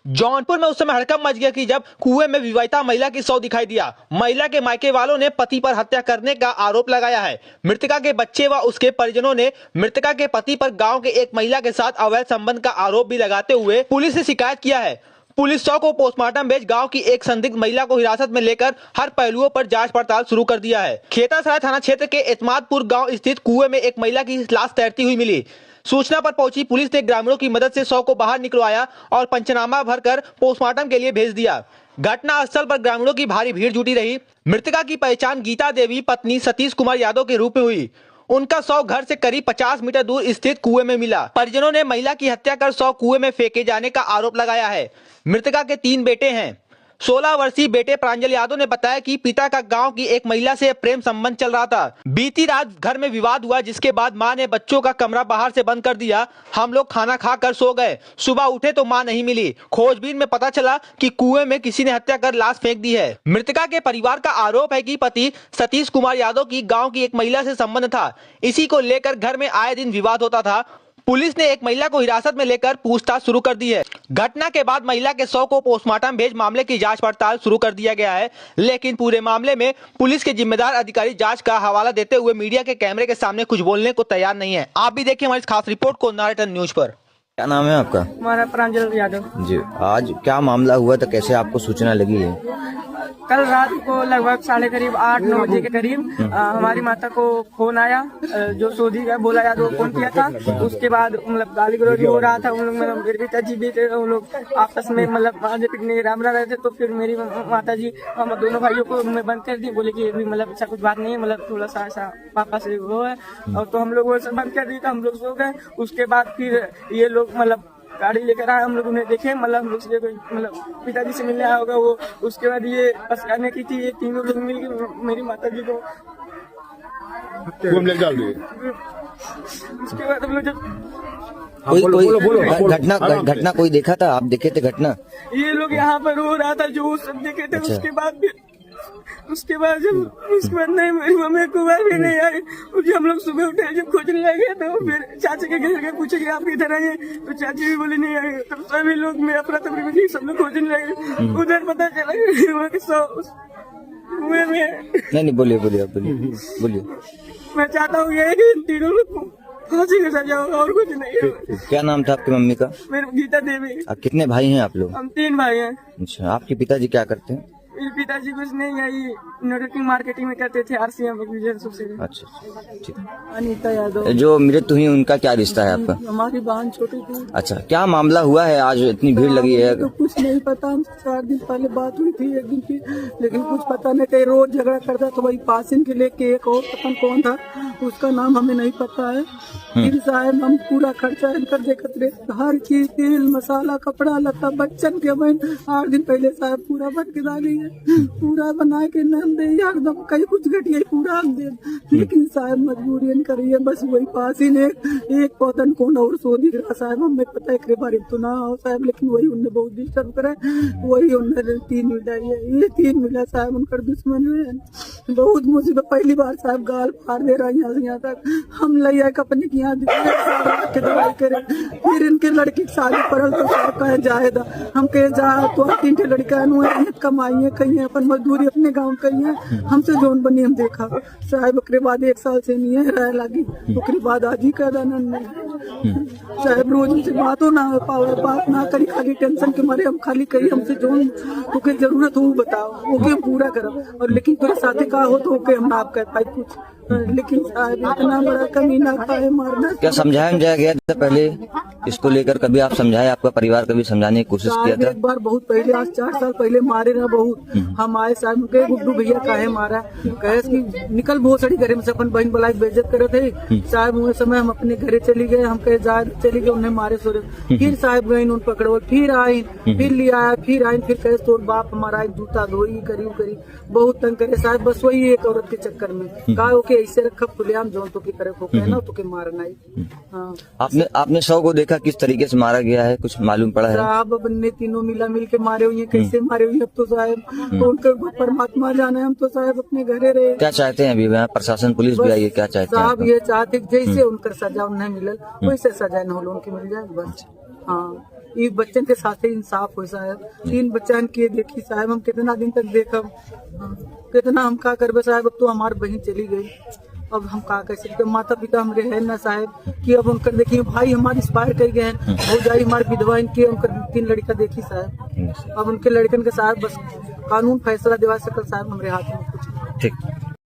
जौनपुर में उस समय हड़कंप मच गया कि जब कुएं में विवाहिता महिला की शव दिखाई दिया। महिला के मायके वालों ने पति पर हत्या करने का आरोप लगाया है। मृतका के बच्चे व उसके परिजनों ने मृतका के पति पर गांव के एक महिला के साथ अवैध संबंध का आरोप भी लगाते हुए पुलिस से शिकायत किया है। पुलिस शव को पोस्टमार्टम भेज गांव की एक संदिग्ध महिला को हिरासत में लेकर हर पहलुओं पर जांच पड़ताल शुरू कर दिया है। खेतासराय थाना क्षेत्र के एतमादपुर गांव स्थित कुएं में एक महिला की लाश तैरती हुई मिली। सूचना पर पहुंची पुलिस ने ग्रामीणों की मदद से शव को बाहर निकलवाया और पंचनामा भरकर पोस्टमार्टम के लिए भेज दिया। घटना स्थल पर ग्रामीणों की भारी भीड़ जुटी रही। मृतका की पहचान गीता देवी पत्नी सतीश कुमार यादव के रूप में हुई। उनका शव घर से करीब 50 मीटर दूर स्थित कुएं में मिला। परिजनों ने महिला की हत्या कर शव कुएं में फेंके जाने का आरोप लगाया है। मृतका के 3 बेटे हैं। 16 वर्षीय बेटे प्रांजल यादव ने बताया कि पिता का गांव की एक महिला से प्रेम संबंध चल रहा था। बीती रात घर में विवाद हुआ, जिसके बाद मां ने बच्चों का कमरा बाहर से बंद कर दिया। हम लोग खाना खाकर सो गए। सुबह उठे तो मां नहीं मिली। खोजबीन में पता चला कि कुएं में किसी ने हत्या कर लाश फेंक दी है। मृतका के परिवार का आरोप है कि पति सतीश कुमार यादव की गाँव की एक महिला से संबंध था। इसी को लेकर घर में आए दिन विवाद होता था। पुलिस ने एक महिला को हिरासत में लेकर पूछताछ शुरू कर दी है। घटना के बाद महिला के शव को पोस्टमार्टम भेज मामले की जांच पड़ताल शुरू कर दिया गया है, लेकिन पूरे मामले में पुलिस के जिम्मेदार अधिकारी जांच का हवाला देते हुए मीडिया के कैमरे के सामने कुछ बोलने को तैयार नहीं है। आप भी देखिए हमारी खास रिपोर्ट को नारायण न्यूज पर। क्या नाम है आपका? हमारा प्रांजल यादव जी, आज क्या मामला हुआ था, कैसे आपको सूचना लगी है? कल रात को लगभग 8:30-9 बजे के करीब हमारी माता को फोन आया। जो सोधी है बोला यादव फोन किया था। उसके बाद मतलब गाली गलौज हो रहा था। उन लोग मतलब मेरे पिताजी भी थे, उन लोग आपस में मतलब पिटने रामला रहे थे। तो फिर मेरी माता जी हम दोनों भाइयों को मैं बंद कर दी। बोले कि मतलब ऐसा कुछ बात नहीं है, मतलब थोड़ा सा ऐसा पापा से वो है। और तो हम लोग वो सब बंद कर दी, तो हम लोग सो गए। उसके बाद फिर ये लोग मतलब गाड़ी लेकर आए। हम लोग उन्हें देखे, मतलब हम लोग से मतलब पिताजी से मिलने आया होगा वो। उसके बाद ये पसकाने की थी, ये तीनों लोग मिलकर मेरी माता जी को डाल दिए। उसके बाद हम लोग जब कोई घटना कोई देखा था? आप देखे थे घटना? ये लोग यहाँ पर रो रहा था, जो सब देखे थे। अच्छा। उसके बाद जब नहीं, मेरी मम्मी को भी नहीं आई। जब हम लोग सुबह उठे, जब खोजने लगे तो फिर चाची के घर गए, पूछे कि आप किधर आए? तो चाची भी बोले नहीं आए। तब सभी लोग मेरा अफरा-तफरी में सब लोग खोजने लगे। उधर पता चला नहीं, बोलिए आप बोलिए। मैं चाहता हूँ ये कि तीनों लोग फांसी का सजा होगा और कुछ नहीं है। क्या नाम था आपकी मम्मी का? मेरी गीता देवी। कितने भाई हैं आप लोग? हम 3 भाई हैं। अच्छा, आपके पिताजी क्या करते हैं? मेरे पिताजी कुछ नहीं है, ये नेटवर्किंग मार्केटिंग में करते थे, RCM से। अच्छा, ठीक। अनीता यादव जो मृत्यु हुई उनका क्या रिश्ता है आपका? हमारी बहन छोटी थी। अच्छा, क्या मामला हुआ है आज इतनी भीड़ लगी है? तो कुछ नहीं पता। हमसे 4 दिन पहले बात हुई थी, एक दिन की, लेकिन कुछ पता नहीं। कहीं रोज झगड़ा करता तो वही पासिन के लेके एक और पता कौन था, उसका नाम हमें नहीं पता है। फिर साहब हम पूरा खर्चा इनकर देखते रहे, हर चीज, तेल मसाला कपड़ा लता बच्चन के बहन 8 दिन पहले साहब पूरा बन के डाली है। पूरा बना के नाम दे एकदम, कहीं कुछ घटिया पूरा हम दे। लेकिन साहब मजबूरी करिए, बस वही पासिन एक पौधन कौन और सो दिख रहा साहब, हमें पता है के बारे तो ना हो साहब। लेकिन वही उनने बहुत डिस्टर्ब करे, वही उन्होंने 3 मिला, ये 3 मिला साहब उनका दुश्मन है। बहुत मुसीबत, पहली बार साहब गाल फाड़ दे रहा है यहाँ से यहाँ तक। हम ले आए अपने की यहाँ दवाई करे। फिर इनके लड़की की शादी पड़ल तो साहब कहे जाएगा, हम कहे जा तो 3 लड़का कमाइए कहीं अपन मजदूरी अपने गाँव कहीं है। हमसे जोन बनी हम देखा साहब। ओकरे बाद 1 साल से नहीं है रह लगी। ओकरे बाद आज ही कह देना साहब रोज हमसे बातों ना हो पावे, बात ना करी, खाली टेंशन के मारे हम खाली कही हमसे जोन ओके जरूरत हो बताओ, ओके हम पूरा करो। और लेकिन तोरे साथे का हो तो ओके हम ना आप कह पाए कुछ। लेकिन साहब इतना बड़ा कमीना खाए मारना। क्या समझाया गया था पहले इसको लेकर? कभी आप समझाए, आपका परिवार कभी समझाने की कोशिश किया था? एक बार बहुत पहले, आज 4 साल पहले मारे ना बहुत। हम आए साहब के गुड्डू भैया काहे मारा, कहे कि निकल बहुत सारी घरे में से अपन बहन बलाई बेइज्जत करे थे साहब। वो समय हम अपने घरे चली गए, हम कहे जा चली गए, उन्हें मारे सोरे। फिर साहब गए उन पकड़ो, फिर आई, फिर लिया आया, फिर आई, फिर कहे तोर बाप हमारा जूता धोई करी बहुत तंग करे साहब। बस वही एक औरत के चक्कर में कहा ऐसे रखा खुलेआम जो तो करे को कहना तो के मारना ही। हाँ, आपने शव को देखा किस तरीके से मारा गया है, कुछ मालूम पड़ा है? साहब अपने तीनों मिल के मारे हुए, कैसे मारे हुए अब तो साहब उनके परमात्मा जाने। हम तो साहब अपने घरे रहे। क्या चाहते हैं अभी प्रशासन पुलिस भी आई है, क्या चाहते हैं साहब? ये चाहते जैसे उनका सजा उन्हें मिलल वैसे सजा न हो उनकी मिल जाए बस। हाँ, ये बच्चन के साथ ही इंसाफ हो साहब। 3 बच्चन के देखी साहब, हम कितना दिन तक देखब, कितना हम का करबे साहब। अब तो हमारी बहन चली गई, अब हम का कर सकते। माता पिता हमारे है ना साहब कि अब उनकर देखिए भाई हमारे एक्सपायर कर गए हैं, हो जाए हमारी विधवा इनकी, उनकर 3 लड़का देखी साहब। अब उनके लड़कन के साथ बस कानून फैसला दिवा सकल साहब, हमारे हाथ में कुछ ठीक।